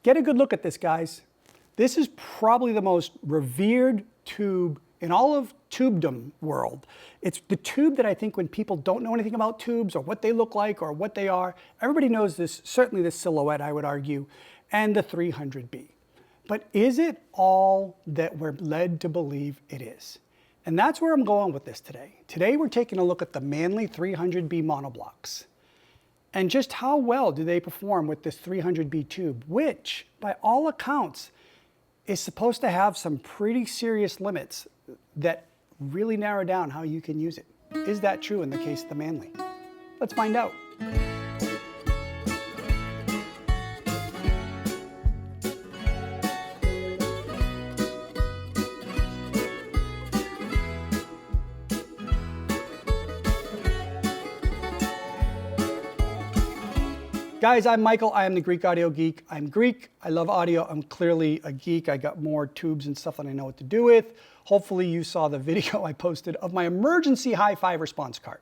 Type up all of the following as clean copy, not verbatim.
Get a good look at this, guys. This is probably the most revered tube in all of tubedom world. It's the tube that I think when people don't know anything about tubes or what they look like or what they are, everybody knows this, certainly the silhouette, I would argue, and the 300B. But is it all that we're led to believe it is? And that's where I'm going with this today. Today we're taking a look at the Manley 300B monoblocks and just how well do they perform with this 300B tube, which by all accounts is supposed to have some pretty serious limits that really narrow down how you can use it. Is that true in the case of the Manley? Let's find out. Guys, I'm Michael. I am the Greek audio geek. I'm Greek. I love audio. I'm clearly a geek. I got more tubes and stuff than I know what to do with. Hopefully you saw the video I posted of my emergency HiFi response card.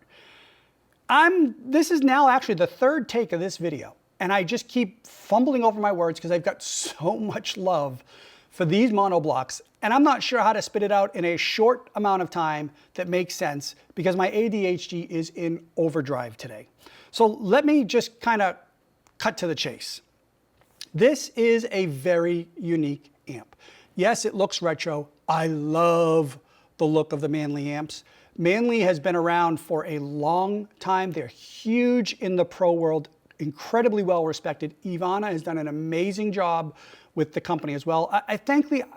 This is now actually the third take of this video, and I just keep fumbling over my words because I've got so much love for these monoblocks, and I'm not sure how to spit it out in a short amount of time that makes sense because my ADHD is in overdrive today. So let me just kind of cut to the chase. This is a very unique amp. Yes, it looks retro. I love the look of the Manley amps. Manley has been around for a long time. They're huge in the pro world, incredibly well respected. Ivana has done an amazing job with the company as well.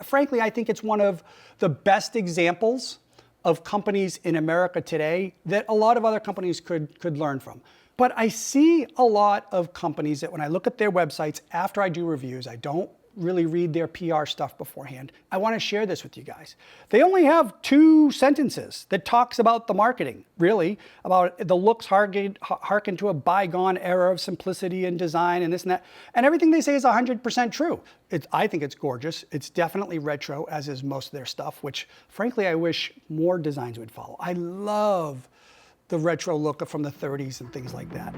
Frankly, I think it's one of the best examples of companies in America today that a lot of other companies could learn from. But I see a lot of companies that when I look at their websites after I do reviews, I don't really read their PR stuff beforehand. I want to share this with you guys. They only have 2 sentences that talks about the marketing, really, about the looks harken to a bygone era of simplicity and design and this and that. And everything they say is 100% true. I think it's gorgeous. It's definitely retro, as is most of their stuff, which frankly, I wish more designs would follow. I love the retro look from the 30s and things like that.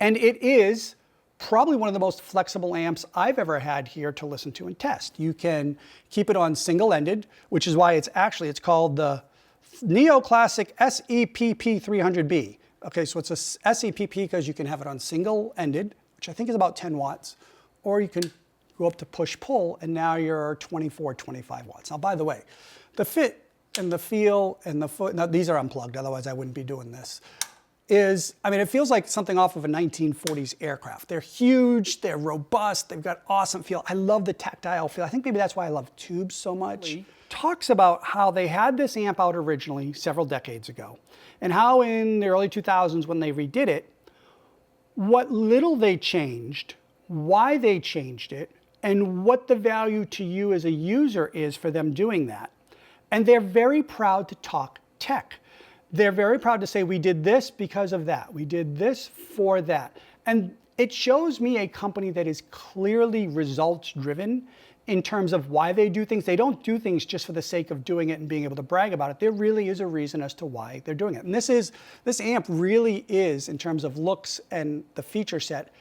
And it is probably one of the most flexible amps I've ever had here to listen to and test. You can keep it on single-ended, which is why it's called the Neoclassic SEPP 300B. Okay, so it's a SEPP because you can have it on single-ended, which I think is about 10 watts, or you can go up to push-pull, and now you're 24, 25 watts. Now, by the way, the fit and the feel and the foot, now these are unplugged, otherwise I wouldn't be doing this. It feels like something off of a 1940s aircraft. They're huge, they're robust, they've got awesome feel. I love the tactile feel. I think maybe that's why I love tubes so much. Talks about how they had this amp out originally several decades ago, and how in the early 2000s when they redid it, what little they changed, why they changed it, and what the value to you as a user is for them doing that. And they're very proud to talk tech. They're very proud to say, we did this because of that. We did this for that. And it shows me a company that is clearly results driven in terms of why they do things. They don't do things just for the sake of doing it and being able to brag about it. There really is a reason as to why they're doing it. And this amp really is, in terms of looks and the feature set,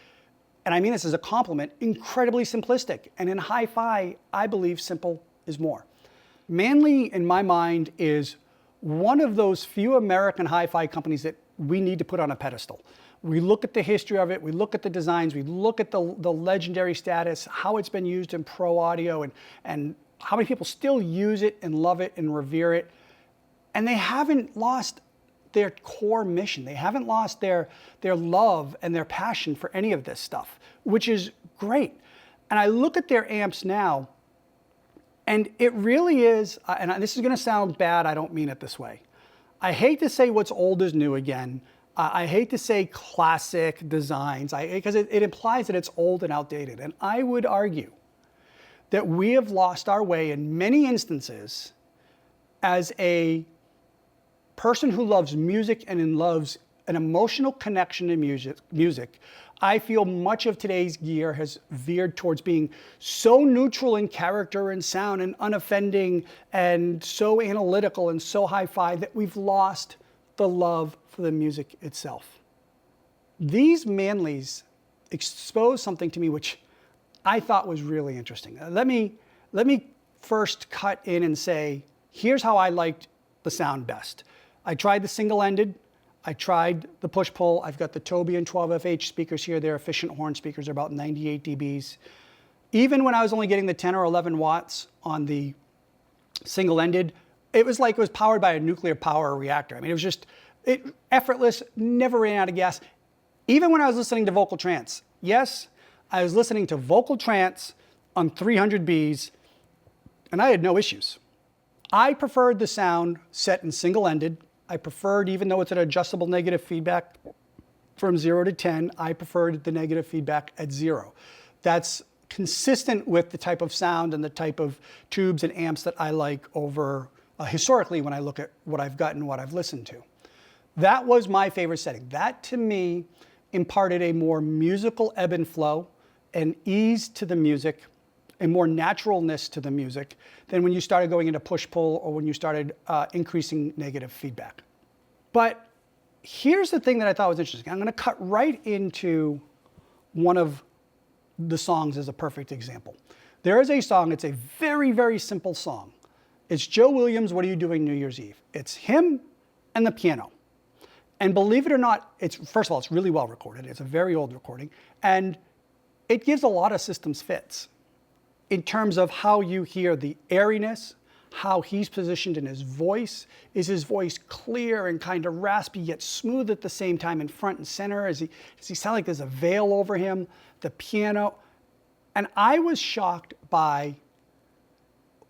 and I mean this as a compliment, incredibly simplistic. And in HiFi, I believe simple is more. Manley, in my mind, is one of those few American HiFi companies that we need to put on a pedestal. We look at the history of it, we look at the designs, we look at the legendary status, how it's been used in pro audio, and how many people still use it and love it and revere it. And they haven't lost their core mission. They haven't lost their love and their passion for any of this stuff, which is great. And I look at their amps now, and it really is, and this is gonna sound bad, I don't mean it this way. I hate to say what's old is new again. I hate to say classic designs, because it implies that it's old and outdated. And I would argue that we have lost our way in many instances as a person who loves music and loves an emotional connection to music. I feel much of today's gear has veered towards being so neutral in character and sound and unoffending and so analytical and so hi-fi that we've lost the love for the music itself. These Manleys exposed something to me which I thought was really interesting. Let me first cut in and say, here's how I liked the sound best. I tried the single-ended, I tried the push-pull. I've got the Toby and 12FH speakers here. They're efficient horn speakers. They're about 98 dBs. Even when I was only getting the 10 or 11 watts on the single-ended, it was like it was powered by a nuclear power reactor. I mean, it was just effortless, never ran out of gas. Even when I was listening to vocal trance, yes, I was listening to vocal trance on 300 Bs, and I had no issues. I preferred the sound set in single-ended. I preferred, even though it's an adjustable negative feedback from 0 to 10, I preferred the negative feedback at 0. That's consistent with the type of sound and the type of tubes and amps that I like over historically when I look at what I've gotten, what I've listened to. That was my favorite setting. That, to me, imparted a more musical ebb and flow, an ease to the music, a more naturalness to the music than when you started going into push-pull or when you started increasing negative feedback. But here's the thing that I thought was interesting. I'm going to cut right into one of the songs as a perfect example. There is a song, it's a very, very simple song. It's Joe Williams' What Are You Doing New Year's Eve? It's him and the piano. And believe it or not, first of all, it's really well recorded. It's a very old recording. And it gives a lot of systems fits in terms of how you hear the airiness, how he's positioned in his voice. Is his voice clear and kind of raspy yet smooth at the same time in front and center? Does he sound like there's a veil over him? The piano. And I was shocked by,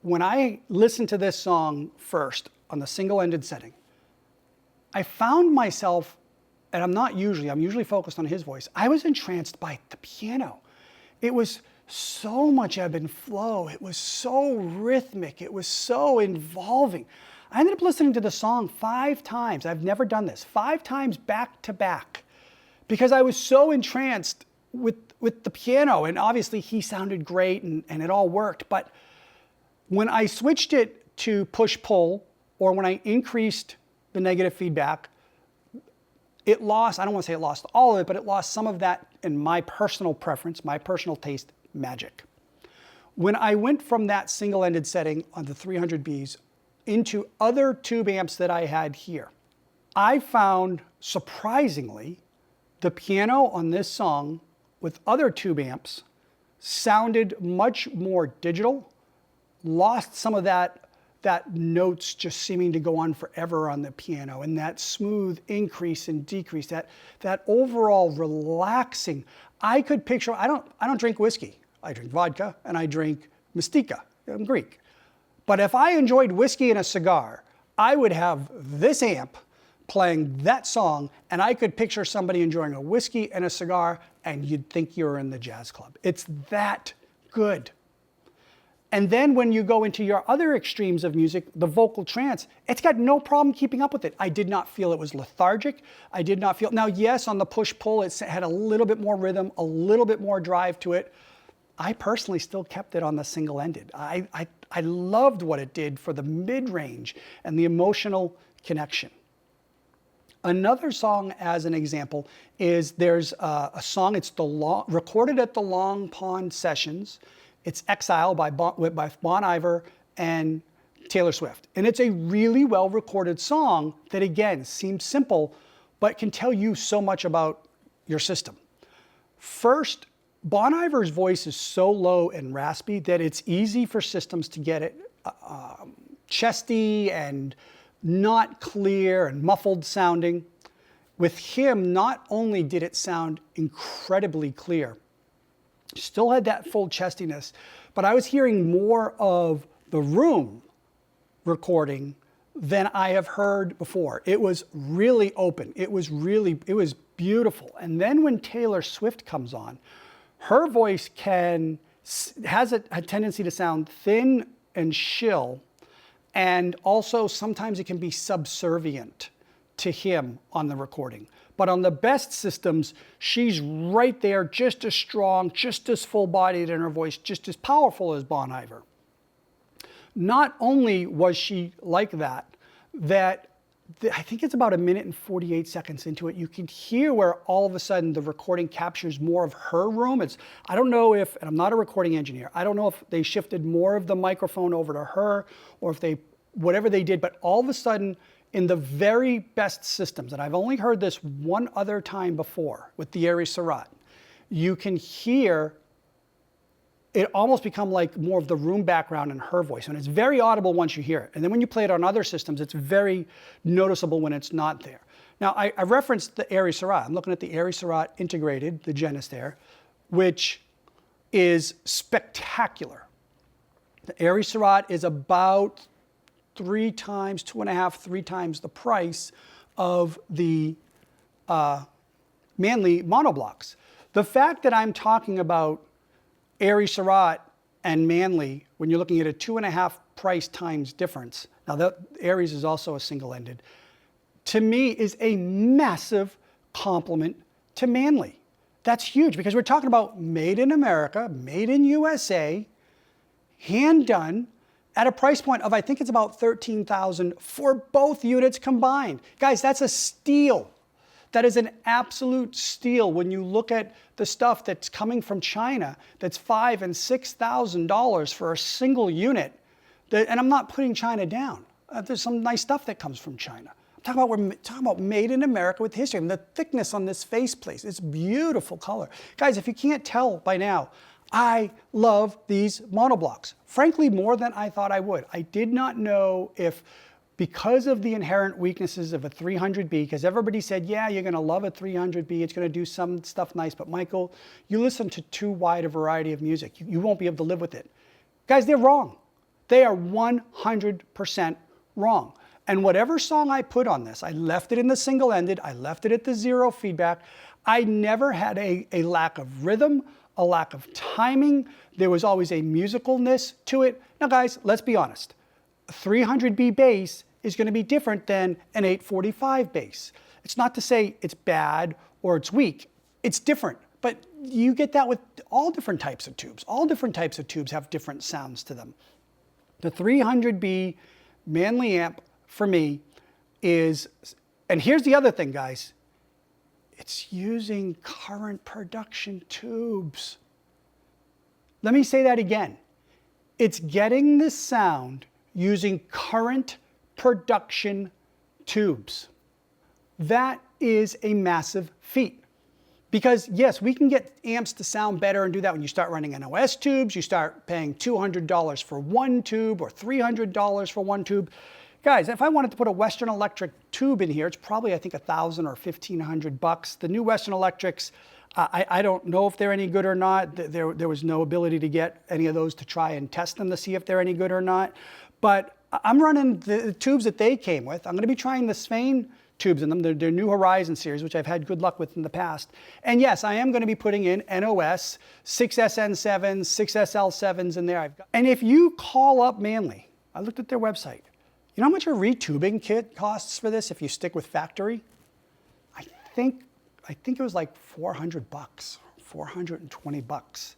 when I listened to this song first on the single-ended setting, I found myself, and I'm usually focused on his voice. I was entranced by the piano. It was so much ebb and flow. It was so rhythmic. It was so involving. I ended up listening to the song 5 times. I've never done this. 5 times back to back because I was so entranced with the piano. And obviously he sounded great and it all worked. But when I switched it to push-pull, or when I increased the negative feedback, it lost, I don't want to say it lost all of it, but it lost some of that in my personal preference, my personal taste, magic. When I went from that single-ended setting on the 300 Bs into other tube amps that I had here, I found, surprisingly, the piano on this song with other tube amps sounded much more digital, lost some of that notes just seeming to go on forever on the piano, and that smooth increase and decrease, that overall relaxing. I could picture, I don't drink whiskey. I drink vodka and I drink Mystica. I'm Greek. But if I enjoyed whiskey and a cigar, I would have this amp playing that song, and I could picture somebody enjoying a whiskey and a cigar, and you'd think you were in the jazz club. It's that good. And then when you go into your other extremes of music, the vocal trance, it's got no problem keeping up with it. I did not feel it was lethargic. I did not feel, now yes, on the push-pull, it had a little bit more rhythm, a little bit more drive to it. I personally still kept it on the single-ended. I loved what it did for the mid-range and the emotional connection. Another song, as an example, is there's a song, it's recorded at the Long Pond Sessions. It's Exile by Bon Iver and Taylor Swift. And it's a really well-recorded song that, again, seems simple, but can tell you so much about your system. First, Bon Iver's voice is so low and raspy that it's easy for systems to get it chesty and not clear and muffled sounding. With him, not only did it sound incredibly clear, still had that full chestiness, but I was hearing more of the room recording than I have heard before. It was really open. It was beautiful. And then when Taylor Swift comes on, her voice has a tendency to sound thin and shrill, and also sometimes it can be subservient to him on the recording. But on the best systems, she's right there, just as strong, just as full-bodied in her voice, just as powerful as Bon Iver. Not only was she like that I think it's about 1 minute and 48 seconds into it, you can hear where all of a sudden the recording captures more of her room. I don't know if, and I'm not a recording engineer, I don't know if they shifted more of the microphone over to her or if whatever they did, but all of a sudden in the very best systems, and I've only heard this one other time before with the Aries Seurat, you can hear it almost become like more of the room background in her voice. And it's very audible once you hear it. And then when you play it on other systems, it's very noticeable when it's not there. Now, I referenced the Aries Seurat. I'm looking at the Aries Seurat integrated, the Genesis there, which is spectacular. The Aries Seurat is about 3 times, 2.5, 3 times the price of the Manley monoblocks. The fact that I'm talking about Aries Seurat and Manley, when you're looking at a 2.5 price times difference, now that Aries is also a single-ended, to me is a massive compliment to Manley. That's huge because we're talking about made in America, made in USA, hand done, at a price point of, I think it's about $13,000 for both units combined. Guys, that's a steal. That is an absolute steal when you look at the stuff that's coming from China that's $5,000 and $6,000 for a single unit. And I'm not putting China down. There's some nice stuff that comes from China. We're talking about made in America with history. And the thickness on this faceplate, it's beautiful color. Guys, if you can't tell by now, I love these monoblocks. Frankly, more than I thought I would. I did not know if, because of the inherent weaknesses of a 300B, because everybody said, yeah, you're going to love a 300B, it's going to do some stuff nice, but Michael, you listen to too wide a variety of music. You won't be able to live with it. Guys, they're wrong. They are 100% wrong. And whatever song I put on this, I left it in the single-ended, I left it at the 0 feedback. I never had a lack of rhythm, a lack of timing. There was always a musicalness to it. Now, guys, let's be honest. A 300B bass is going to be different than an 845 bass. It's not to say it's bad or it's weak. It's different. But you get that with all different types of tubes. All different types of tubes have different sounds to them. The 300B Manley amp for me is, and here's the other thing, guys, it's using current production tubes. Let me say that again. It's getting this sound using current production tubes. That is a massive feat. Because yes, we can get amps to sound better and do that when you start running NOS tubes, you start paying $200 for one tube or $300 for one tube. Guys, if I wanted to put a Western Electric tube in here, it's probably, I think, $1,000 or $1,500. The new Western Electrics, I don't know if they're any good or not. There was no ability to get any of those to try and test them to see if they're any good or not. But I'm running the tubes that they came with. I'm going to be trying the Svein tubes in them. They're New Horizon series, which I've had good luck with in the past. And yes, I am going to be putting in NOS, 6SN7s, 6SL7s in there. And if you call up Manley, I looked at their website. You know how much a retubing kit costs for this if you stick with factory? I think it was like $400, $420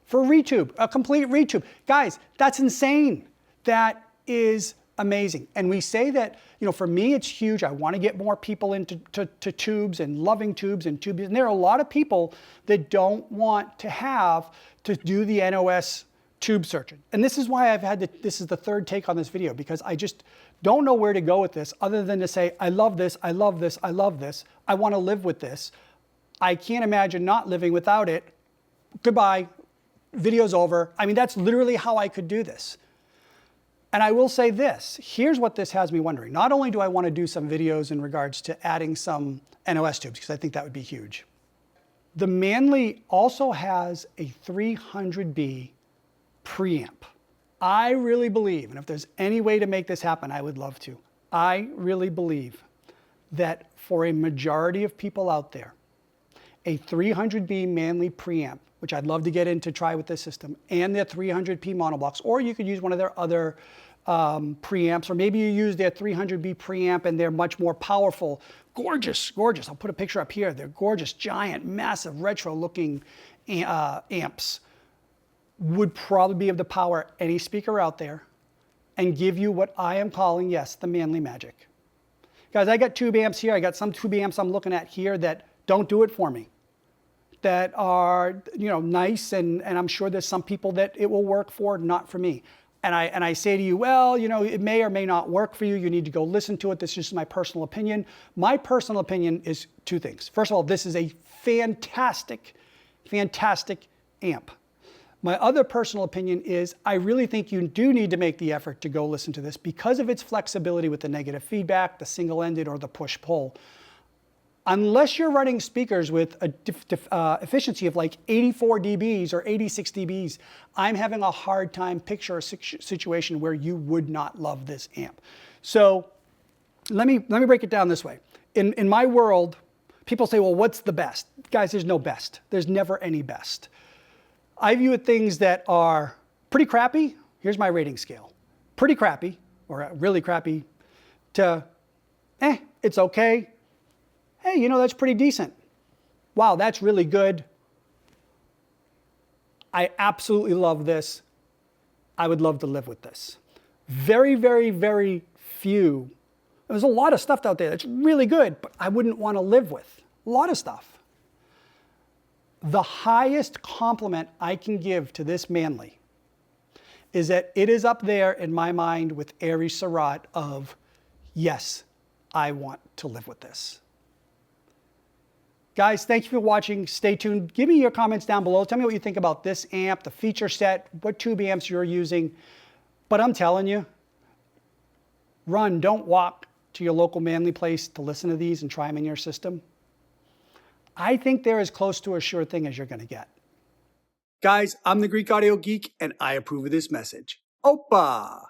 for a retube, a complete retube. Guys, that's insane. That is amazing. And we say that, you know, for me, it's huge. I want to get more people into tubes and loving tubes and tubes. And there are a lot of people that don't want to have to do the NOS tube searching. And this is why I've had this is the third take on this video, because I just don't know where to go with this other than to say, I love this, I love this, I love this. I want to live with this. I can't imagine not living without it. Goodbye, video's over. I mean, that's literally how I could do this. And I will say this, here's what this has me wondering. Not only do I want to do some videos in regards to adding some NOS tubes, because I think that would be huge. The Manley also has a 300B preamp. I really believe, and if there's any way to make this happen, I would love to. I really believe that for a majority of people out there, a 300B Manley preamp, which I'd love to get into try with this system, and their 300P monoblocks, or you could use one of their other preamps, or maybe you use their 300B preamp and they're much more powerful. Gorgeous, gorgeous. I'll put a picture up here. They're gorgeous, giant, massive, retro-looking amps. Would probably be able to power any speaker out there and give you what I am calling, yes, the Manley magic. Guys, I got tube amps here. I got some tube amps I'm looking at here that don't do it for me, that are, you know, nice, and I'm sure there's some people that it will work for, not for me. And I say to you, well, you know, it may or may not work for you. You need to go listen to it. This is just my personal opinion. My personal opinion is two things. First of all, this is a fantastic, fantastic amp. My other personal opinion is I really think you do need to make the effort to go listen to this because of its flexibility with the negative feedback, the single-ended, or the push-pull. Unless you're running speakers with a efficiency of like 84 dBs or 86 dBs, I'm having a hard time picture a situation where you would not love this amp. So let me break it down this way. In my world, people say, well, what's the best? Guys, there's no best. There's never any best. I view it things that are pretty crappy. Here's my rating scale. Pretty crappy, or really crappy, to it's okay. Hey, you know, that's pretty decent. Wow, that's really good. I absolutely love this. I would love to live with this. Very, very, very few. There's a lot of stuff out there that's really good, but I wouldn't want to live with. A lot of stuff. The highest compliment I can give to this Manley is that it is up there in my mind with Aries Seurat of, yes, I want to live with this. Guys, thank you for watching. Stay tuned. Give me your comments down below. Tell me what you think about this amp, the feature set, what tube amps you're using. But I'm telling you, run, don't walk to your local Manley place to listen to these and try them in your system. I think they're as close to a sure thing as you're going to get. Guys, I'm the Greek Audio Geek, and I approve of this message. Opa!